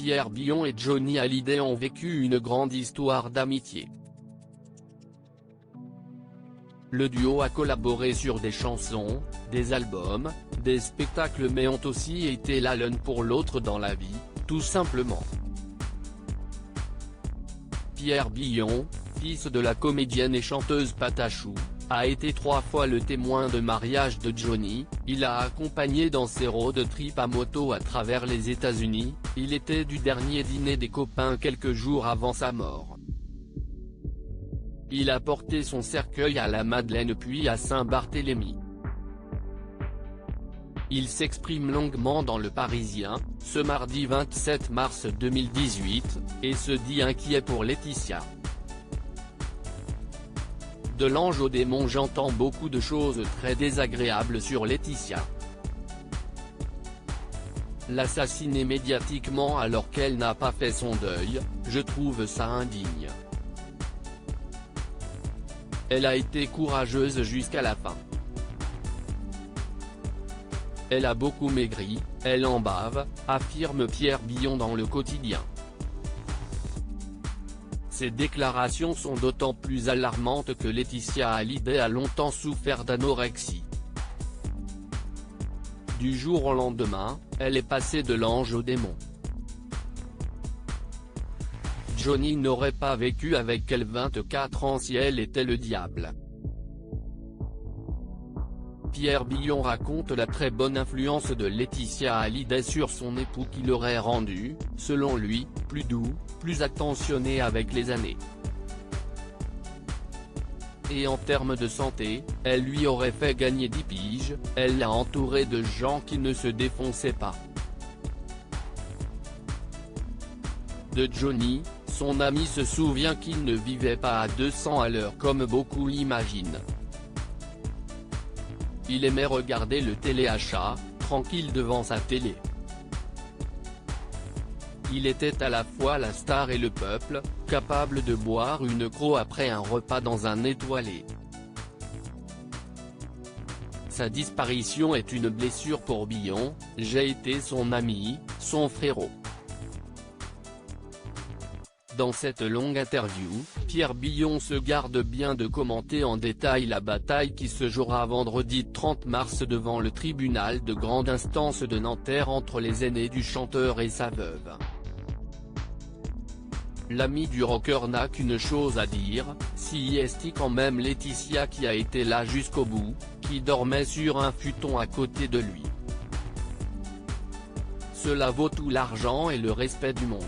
Pierre Billon et Johnny Hallyday ont vécu une grande histoire d'amitié. Le duo a collaboré sur des chansons, des albums, des spectacles mais ont aussi été l'un pour l'autre dans la vie, tout simplement. Pierre Billon, fils de la comédienne et chanteuse Patachou, a été 3 fois le témoin de mariage de Johnny, il a accompagné dans ses road trips à moto à travers les États-Unis, il était du dernier dîner des copains quelques jours avant sa mort. Il a porté son cercueil à la Madeleine puis à Saint-Barthélemy. Il s'exprime longuement dans Le Parisien, ce mardi 27 mars 2018, et se dit inquiet pour Laetitia. De l'ange au démon, j'entends beaucoup de choses très désagréables sur Laetitia. L'assassiner médiatiquement alors qu'elle n'a pas fait son deuil, je trouve ça indigne. Elle a été courageuse jusqu'à la fin. Elle a beaucoup maigri, elle en bave, affirme Pierre Billon dans Le Quotidien. Ces déclarations sont d'autant plus alarmantes que Laetitia Hallyday a longtemps souffert d'anorexie. Du jour au lendemain, elle est passée de l'ange au démon. Johnny n'aurait pas vécu avec elle 24 ans si elle était le diable. Pierre Billon raconte la très bonne influence de Laetitia Hallyday sur son époux qui l'aurait rendu, selon lui, plus doux, plus attentionné avec les années. Et en termes de santé, elle lui aurait fait gagner 10 piges, elle l'a entouré de gens qui ne se défonçaient pas. De Johnny, son ami se souvient qu'il ne vivait pas à 200 à l'heure comme beaucoup l'imaginent. Il aimait regarder le téléachat, tranquille devant sa télé. Il était à la fois la star et le peuple, capable de boire une croix après un repas dans un étoilé. Sa disparition est une blessure pour Billon, j'ai été son ami, son frérot. Dans cette longue interview, Pierre Billon se garde bien de commenter en détail la bataille qui se jouera vendredi 30 mars devant le tribunal de grande instance de Nanterre entre les aînés du chanteur et sa veuve. L'ami du rocker n'a qu'une chose à dire, si est quand même Laetitia qui a été là jusqu'au bout, qui dormait sur un futon à côté de lui. Cela vaut tout l'argent et le respect du monde.